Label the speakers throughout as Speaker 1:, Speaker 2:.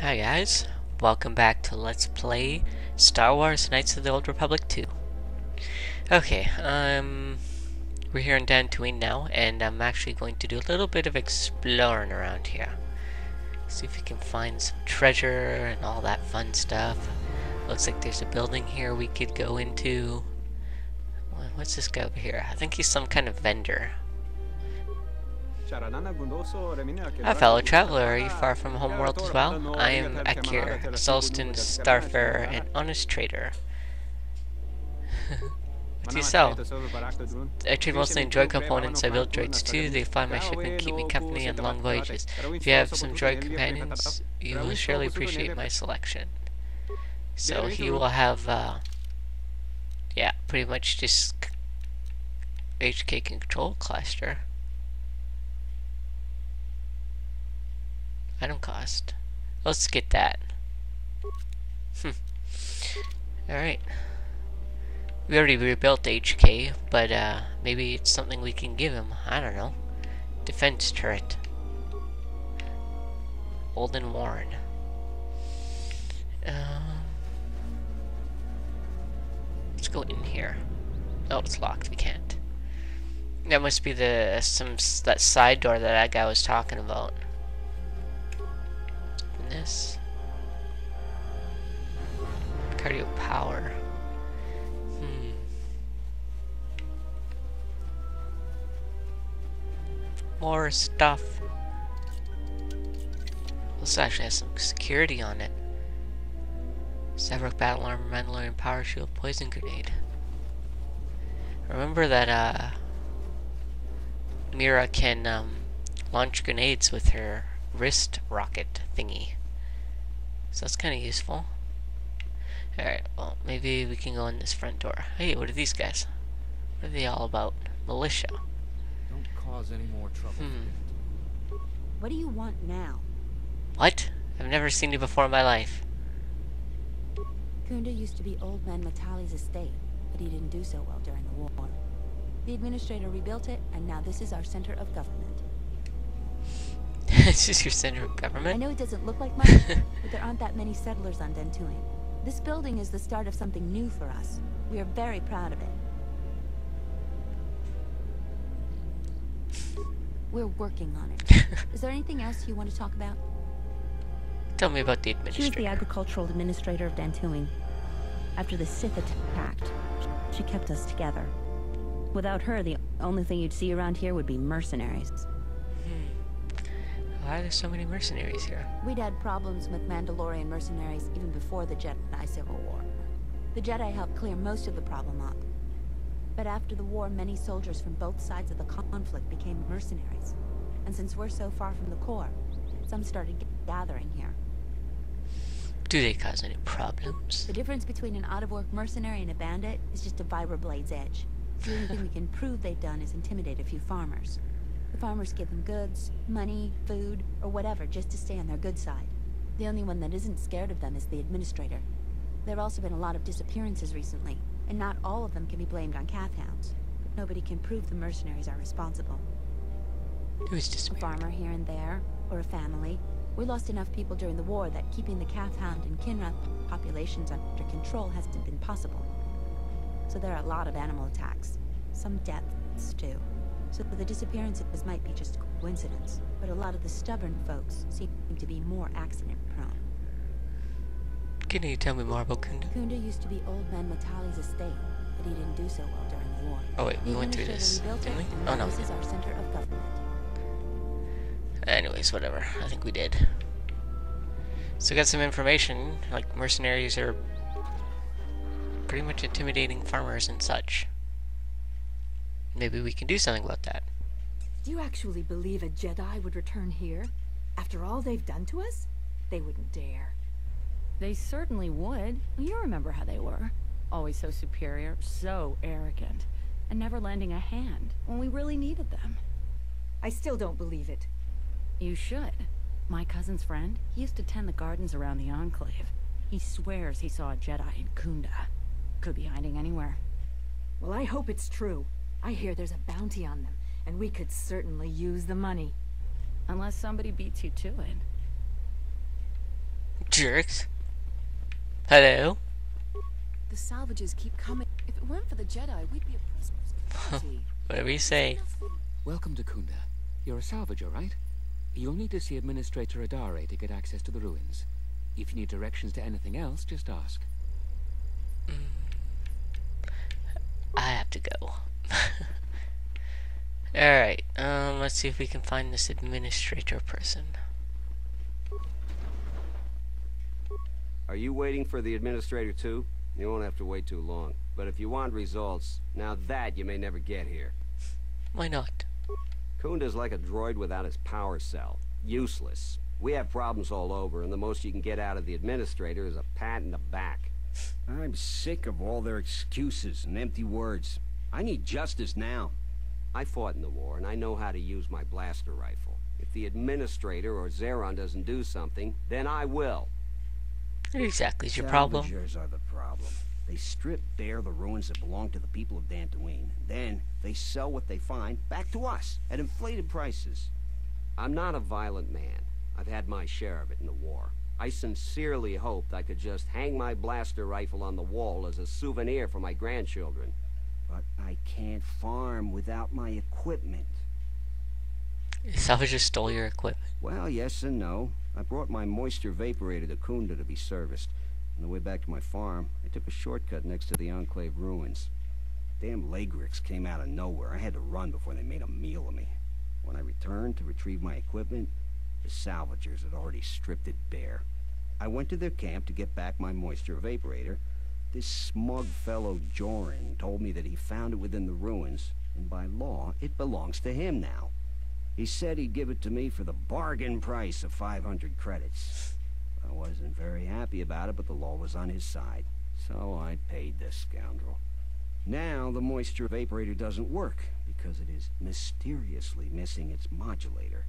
Speaker 1: Hi guys, welcome back to Let's Play Star Wars Knights of the Old Republic 2. Okay, we're here in Dantooine now, and I'm actually going to do a little bit of exploring around here. See if we can find some treasure and all that fun stuff. Looks like there's a building here we could go into. What's this guy over here? I think he's some kind of vendor. A fellow traveler, are you far from homeworld as well? I am Akir, Sulstan Starfarer, an honest trader. What do you sell? I trade mostly in droid components. I build droids too. They fly my ship and keep me company on long voyages. If you have some droid companions, you will surely appreciate my selection. So he will have, yeah, pretty much just HK control cluster. Item cost. Let's get that. Alright. We already rebuilt HK, but maybe it's something we can give him. I don't know. Defense turret. Old and worn. Let's go in here. Oh, it's locked. We can't. That must be that side door that guy was talking about. This cardio power. More stuff. This actually has some security on it. Several battle armor, Mandalorian power shield, poison grenade. Remember that Mira can launch grenades with her wrist rocket thingy. So that's kind of useful. Alright, well, maybe we can go in this front door. Hey, what are these guys? What are they all about? Militia.
Speaker 2: Don't cause any more trouble.
Speaker 3: What do you want now?
Speaker 1: What? I've never seen you before in my life.
Speaker 3: Kunda used to be Old Man Matali's estate, but he didn't do so well during the war. The administrator rebuilt it, and now this is our center of government.
Speaker 1: This is your center of government?
Speaker 3: I know it doesn't look like much, but there aren't that many settlers on Dantooine. This building is the start of something new for us. We are very proud of it. We're working on it. Is there anything else you want to talk about?
Speaker 1: Tell me about the
Speaker 3: She was
Speaker 1: administrator.
Speaker 3: the agricultural administrator of Dantooine. After the Sith attacked, she kept us together. Without her, the only thing you'd see around here would be mercenaries.
Speaker 1: Why are there so many mercenaries here?
Speaker 3: We'd had problems with Mandalorian mercenaries even before the Jedi Civil War. The Jedi helped clear most of the problem up. But after the war, many soldiers from both sides of the conflict became mercenaries. And since we're so far from the core, some started gathering here.
Speaker 1: Do they cause any problems?
Speaker 3: The difference between an out-of-work mercenary and a bandit is just a vibroblade's edge. The only thing we can prove they've done is intimidate a few farmers. The farmers give them goods, money, food, or whatever just to stay on their good side. The only one that isn't scared of them is the administrator. There have also been a lot of disappearances recently, and not all of them can be blamed on Kath hounds. But nobody can prove the mercenaries are responsible.
Speaker 1: Who's
Speaker 3: A
Speaker 1: disappeared?
Speaker 3: farmer here and there, or a family. We lost enough people during the war that keeping the Kath hound and Kinrath populations under control hasn't been possible. So there are a lot of animal attacks. Some deaths, too. So the disappearances might be just coincidence, but a lot of the stubborn folks seem to be more accident-prone.
Speaker 1: Can you tell me more about Kunda?
Speaker 3: Kunda used to be Old Man Matali's estate, but he didn't do so well during the war.
Speaker 1: Oh wait, we
Speaker 3: The
Speaker 1: went through this,
Speaker 3: administrator rebuilt
Speaker 1: didn't we?
Speaker 3: it, and
Speaker 1: Oh
Speaker 3: now
Speaker 1: no.
Speaker 3: this is our center of government.
Speaker 1: Anyways, whatever. I think we did. So we got some information, like mercenaries are pretty much intimidating farmers and such. Maybe we can do something about that.
Speaker 4: Do you actually believe a Jedi would return here? After all they've done to us? They wouldn't dare.
Speaker 5: They certainly would. You remember how they were. Always so superior, so arrogant, and never lending a hand when we really needed them.
Speaker 4: I still don't believe it.
Speaker 5: You should. My cousin's friend, he used to tend the gardens around the Enclave. He swears he saw a Jedi in Kunda. Could be hiding anywhere.
Speaker 4: Well, I hope it's true. I hear there's a bounty on them, and we could certainly use the money.
Speaker 5: Unless somebody beats you to it.
Speaker 1: Jerks. Hello?
Speaker 6: The salvages keep coming. If it weren't for the Jedi, we'd be a prosperous community.
Speaker 1: Whatever you say.
Speaker 7: Welcome to Kunda. You're a salvager, right? You'll need to see Administrator Adare to get access to the ruins. If you need directions to anything else, just ask.
Speaker 1: I have to go. Alright, let's see if we can find this administrator person.
Speaker 8: Are you waiting for the administrator too? You won't have to wait too long. But if you want results, now that you may never get here.
Speaker 1: Why not?
Speaker 8: Kunda's like a droid without his power cell. Useless. We have problems all over, and the most you can get out of the administrator is a pat in the back.
Speaker 9: I'm sick of all their excuses and empty words. I need justice now.
Speaker 8: I fought in the war, and I know how to use my blaster rifle. If the administrator or Zeron doesn't do something, then I will.
Speaker 1: What exactly is your problem?
Speaker 9: Salvagers are the problem. They strip bare the ruins that belong to the people of Dantooine. Then they sell what they find back to us at inflated prices.
Speaker 8: I'm not a violent man. I've had my share of it in the war. I sincerely hoped I could just hang my blaster rifle on the wall as a souvenir for my grandchildren.
Speaker 9: But I can't farm without my equipment.
Speaker 1: Salvagers stole your equipment.
Speaker 9: Well, yes and no. I brought my moisture vaporator to Kunda to be serviced. On the way back to my farm, I took a shortcut next to the Enclave ruins. Damn Lagrix came out of nowhere. I had to run before they made a meal of me. When I returned to retrieve my equipment, the salvagers had already stripped it bare. I went to their camp to get back my moisture vaporator. This smug fellow Joran told me that he found it within the ruins, and by law, it belongs to him now. He said he'd give it to me for the bargain price of 500 credits. I wasn't very happy about it, but the law was on his side, so I paid this scoundrel. Now the moisture vaporator doesn't work, because it is mysteriously missing its modulator.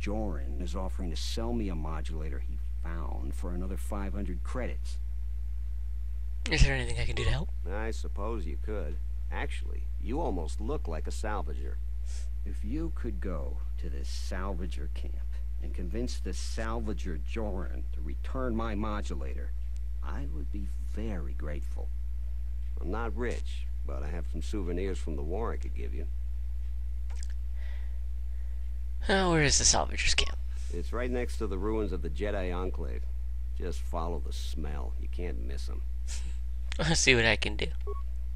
Speaker 9: Joran is offering to sell me a modulator he found for another 500 credits.
Speaker 1: Is there anything I can do to help?
Speaker 8: I suppose you could. Actually, you almost look like a salvager.
Speaker 9: If you could go to this salvager camp and convince the salvager Joran to return my modulator, I would be very grateful.
Speaker 8: I'm not rich, but I have some souvenirs from the war I could give you.
Speaker 1: Where is the salvagers camp?
Speaker 8: It's right next to the ruins of the Jedi Enclave. Just follow the smell. You can't miss them.
Speaker 1: I'll see what I can do.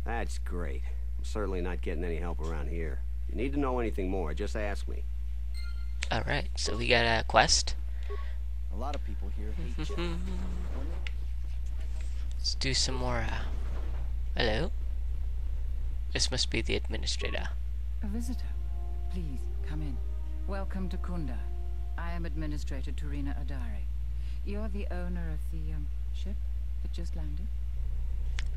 Speaker 8: That's great. I'm certainly not getting any help around here. If you need to know anything more, just ask me.
Speaker 1: Alright, so we got a quest.
Speaker 2: A lot of people here hate Jedi.
Speaker 1: Let's do some more, hello? This must be the administrator.
Speaker 10: A visitor. Please, come in. Welcome to Kunda. I am Administrator Turina Adare. You're the owner of the, ship that just landed?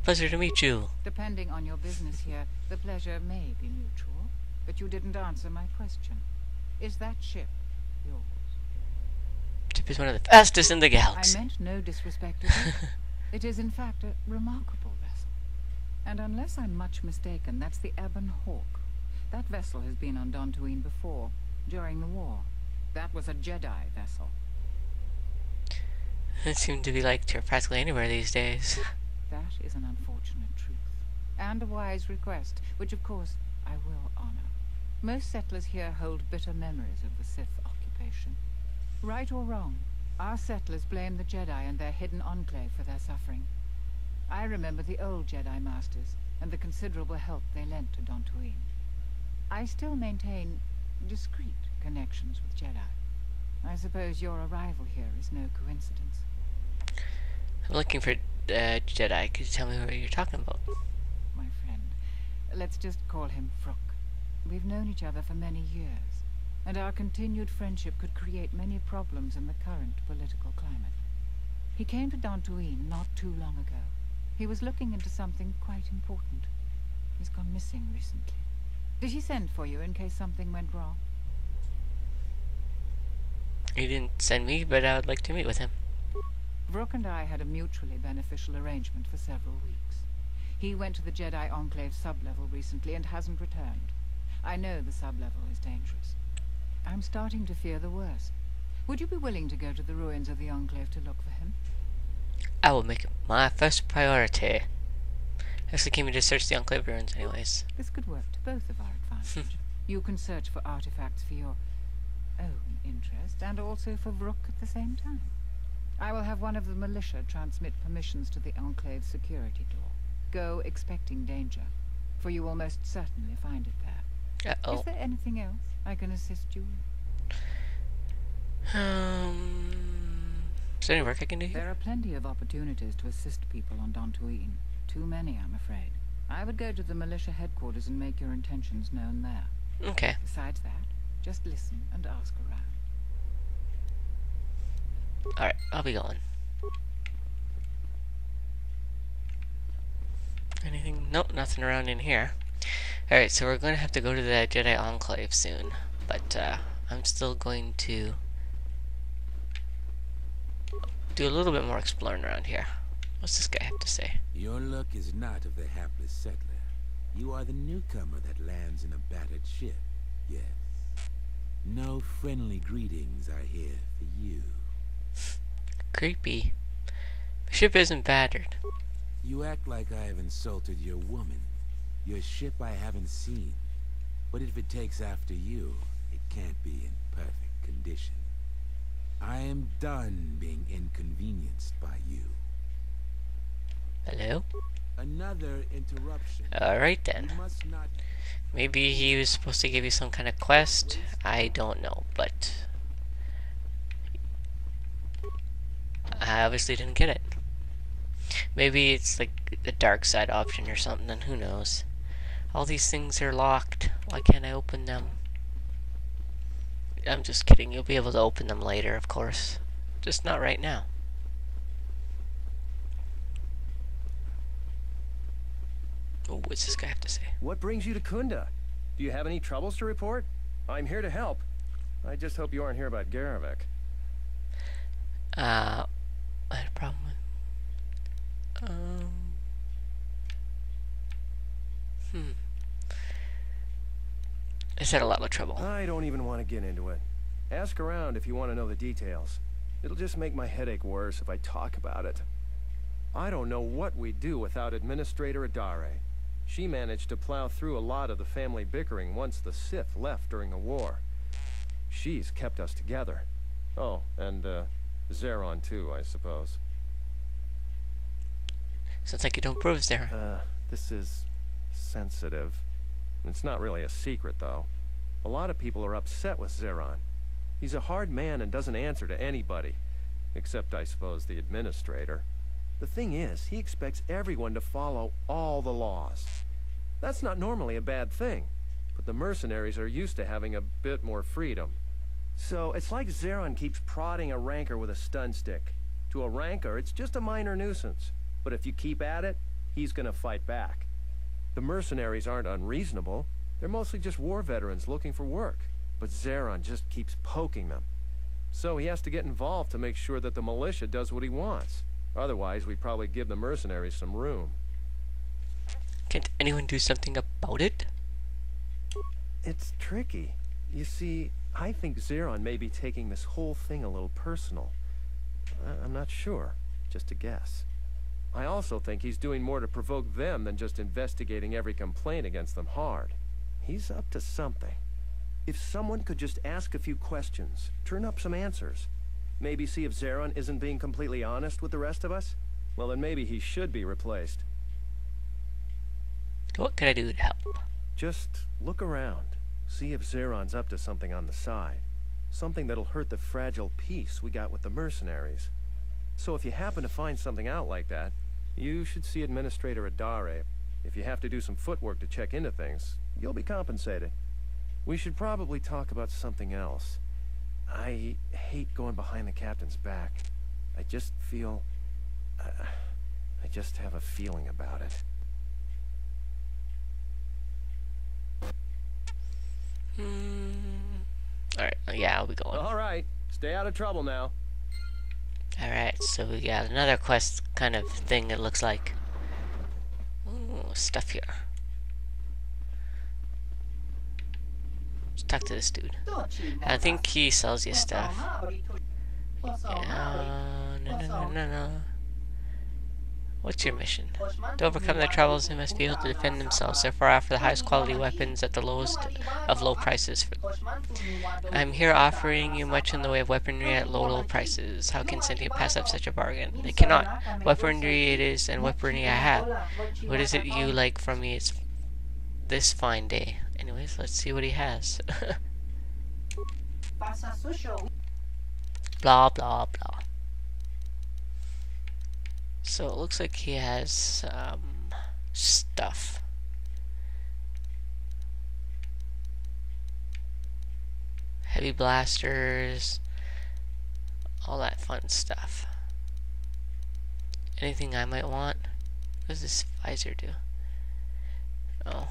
Speaker 1: Pleasure to meet you.
Speaker 10: Depending on your business here, the pleasure may be mutual, but you didn't answer my question. Is that ship yours?
Speaker 1: Ship is one of the fastest in the
Speaker 10: I
Speaker 1: galaxy.
Speaker 10: meant no disrespect to it. It is, in fact, a remarkable vessel. And unless I'm much mistaken, that's the Ebon Hawk. That vessel has been on Dantooine before, during the war. That was a Jedi vessel.
Speaker 1: It seemed to be like practically anywhere these days.
Speaker 10: That is an unfortunate truth. And a wise request, which of course I will honor. Most settlers here hold bitter memories of the Sith occupation. Right or wrong, our settlers blame the Jedi and their hidden enclave for their suffering. I remember the old Jedi Masters and the considerable help they lent to Dantooine. I still maintain discreet connections with Jedi. I suppose your arrival here is no coincidence.
Speaker 1: I'm looking for Jedi. Could you tell me what you're talking about?
Speaker 10: My friend, let's just call him Fruk. We've known each other for many years, and our continued friendship could create many problems in the current political climate. He came to Dantooine not too long ago. He was looking into something quite important. He's gone missing recently. Did he send for you in case something went wrong?
Speaker 1: He didn't send me, but I would like to meet with him.
Speaker 10: Vrook and I had a mutually beneficial arrangement for several weeks. He went to the Jedi Enclave sublevel recently and hasn't returned. I know the sublevel is dangerous. I'm starting to fear the worst. Would you be willing to go to the ruins of the Enclave to look for him?
Speaker 1: I will make it my first priority. Actually came here to search the Enclave ruins anyways.
Speaker 10: This could work to both of our advantage. You can search for artifacts for your own interest, and also for Rook at the same time. I will have one of the militia transmit permissions to the Enclave security door. Go expecting danger, for you will most certainly find it there.
Speaker 1: Uh-oh.
Speaker 10: Is there anything else I can assist you with?
Speaker 1: Is there any work I can do here?
Speaker 10: There are plenty of opportunities to assist people on Dantooine. Too many, I'm afraid. I would go to the militia headquarters and make your intentions known there.
Speaker 1: Okay.
Speaker 10: Besides that, just listen and ask around.
Speaker 1: Alright, I'll be going. Anything? Nope, nothing around in here. Alright, so we're going to have to go to the Jedi Enclave soon. But, I'm still going to do a little bit more exploring around here. What's this guy have to say?
Speaker 11: Your luck is not of the hapless settler. You are the newcomer that lands in a battered ship. Yes. No friendly greetings are here for you.
Speaker 1: Creepy. The ship isn't battered.
Speaker 11: You act like I have insulted your woman. Your ship I haven't seen. But if it takes after you, it can't be in perfect condition. I am done being inconvenienced by you.
Speaker 1: Hello?
Speaker 11: Another interruption.
Speaker 1: Alright then.
Speaker 11: You must not...
Speaker 1: Maybe he was supposed to give you some kind of quest. I don't know, but I obviously didn't get it. Maybe it's like the dark side option or something, and who knows. All these things are locked. Why can't I open them? I'm just kidding. You'll be able to open them later, of course. Just not right now. Oh, what's this guy have to say?
Speaker 12: What brings you to Kunda? Do you have any troubles to report? I'm here to help. I just hope you aren't here about Garevik.
Speaker 1: I had a problem with... It's had a lot of trouble.
Speaker 12: I don't even want to get into it. Ask around if you want to know the details. It'll just make my headache worse if I talk about it. I don't know what we'd do without Administrator Adare. She managed to plow through a lot of the family bickering once the Sith left during the war. She's kept us together. Oh, and, Zeron too, I suppose.
Speaker 1: Sounds like you don't prove Zeron.
Speaker 12: This is... sensitive. It's not really a secret, though. A lot of people are upset with Zeron. He's a hard man and doesn't answer to anybody. Except, I suppose, the Administrator. The thing is, he expects everyone to follow all the laws. That's not normally a bad thing, but the mercenaries are used to having a bit more freedom. So, it's like Zeron keeps prodding a rancor with a stun stick. To a rancor, it's just a minor nuisance. But if you keep at it, he's gonna fight back. The mercenaries aren't unreasonable. They're mostly just war veterans looking for work. But Zeron just keeps poking them. So he has to get involved to make sure that the militia does what he wants. Otherwise, we'd probably give the mercenaries some room.
Speaker 1: Can't anyone do something about it?
Speaker 12: It's tricky. You see, I think Zeron may be taking this whole thing a little personal. I'm not sure. Just a guess. I also think he's doing more to provoke them than just investigating every complaint against them hard. He's up to something. If someone could just ask a few questions, turn up some answers, maybe see if Zeron isn't being completely honest with the rest of us, well then maybe he should be replaced.
Speaker 1: What can I do to help?
Speaker 12: Just look around. See if Zeron's up to something on the side. Something that'll hurt the fragile peace we got with the mercenaries. So if you happen to find something out like that, you should see Administrator Adare. If you have to do some footwork to check into things, you'll be compensated. We should probably talk about something else. I hate going behind the captain's back. I just feel... I just have a feeling about it.
Speaker 1: Alright, yeah, I'll be going.
Speaker 12: Alright, stay out of trouble now.
Speaker 1: Alright, so we got another quest kind of thing, it looks like. Ooh, stuff here. talk to this dude. I think he sells you stuff. No. What's your mission? To overcome their troubles, they must be able to defend themselves. Therefore, offer the highest quality weapons at the lowest of low prices. I'm here offering you much in the way of weaponry at low prices. How can Sentient pass up such a bargain? They cannot. Weaponry it is, and weaponry I have. What is it you like from me? It's this fine day. Anyways, let's see what he has. Blah, blah, blah. So it looks like he has stuff. Heavy blasters, all that fun stuff. Anything I might want? What does this visor do? Oh.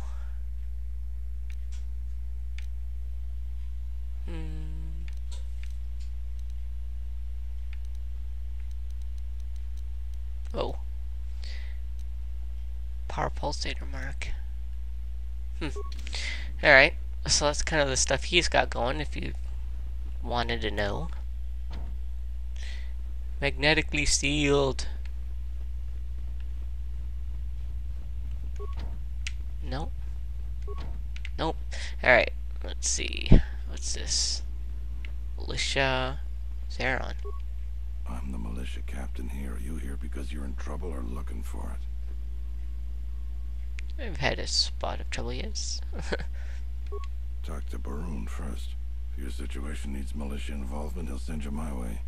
Speaker 1: Oh. Power pulsator mark. Alright, so that's kind of the stuff he's got going if you wanted to know. Magnetically sealed. Nope. Nope. Alright, let's see. What's this? Militia Zeron.
Speaker 13: I'm the militia captain here. Are you here because you're in trouble or looking for it?
Speaker 1: I've had a spot of trouble, yes.
Speaker 13: Talk to Barun first. If your situation needs militia involvement, he'll send you my way.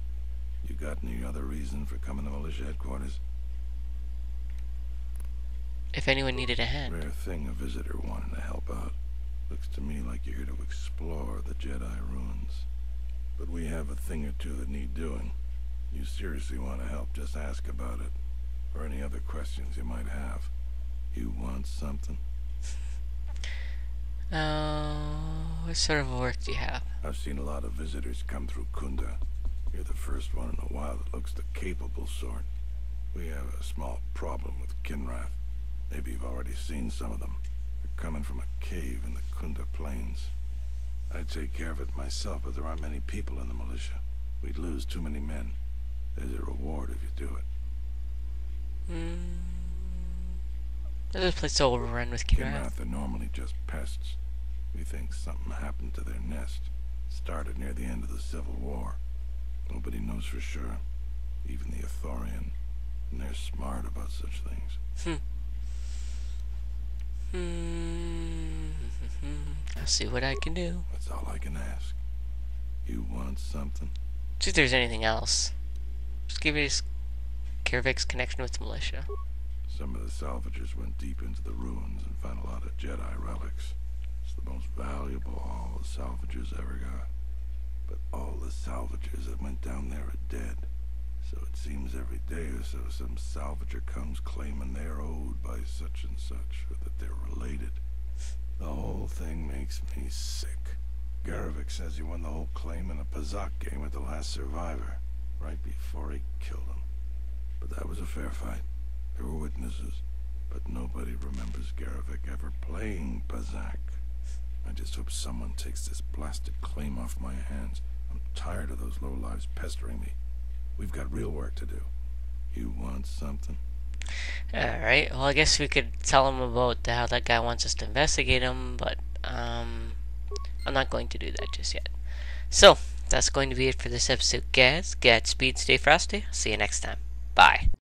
Speaker 13: You got any other reason for coming to militia headquarters?
Speaker 1: If anyone needed a hand.
Speaker 13: Rare thing a visitor wanting to help out. Looks to me like you're here to explore the Jedi ruins. But we have a thing or two that need doing. You seriously want to help, just ask about it. Or any other questions you might have. You want something?
Speaker 1: What sort of work do you have?
Speaker 13: I've seen a lot of visitors come through Kunda. You're the first one in a while that looks the capable sort. We have a small problem with Kinrath. Maybe you've already seen some of them. They're coming from a cave in the Kunda Plains. I'd take care of it myself, but there aren't many people in the militia. We'd lose too many men. There's a reward if you do it.
Speaker 1: This place is overrun with Kinrath.
Speaker 13: Kinrath are normally just pests. We think something happened to their nest. Started near the end of the Civil War. Nobody knows for sure. Even the Ithorian. And they're smart about such things.
Speaker 1: I'll see what I can do.
Speaker 13: That's all I can ask. You want something?
Speaker 1: See if there's anything else. Just give me Karavik's connection with the militia.
Speaker 13: Some of the salvagers went deep into the ruins and found a lot of Jedi relics. It's the most valuable all the salvagers ever got. But all the salvagers that went down there are dead. So it seems every day or so some salvager comes claiming they're owed by such and such, or that they're related. The whole thing makes me sick. Garvik says he won the whole claim in a Pazak game with the last survivor, right before he killed him. But that was a fair fight. There were witnesses, but nobody remembers Garvik ever playing Pazak. I just hope someone takes this blasted claim off my hands. I'm tired of those lowlives pestering me. We've got real work to do. You want something?
Speaker 1: Alright, well I guess we could tell him about how that guy wants us to investigate him, but I'm not going to do that just yet. So, that's going to be it for this episode, guys. Godspeed, stay frosty. See you next time. Bye.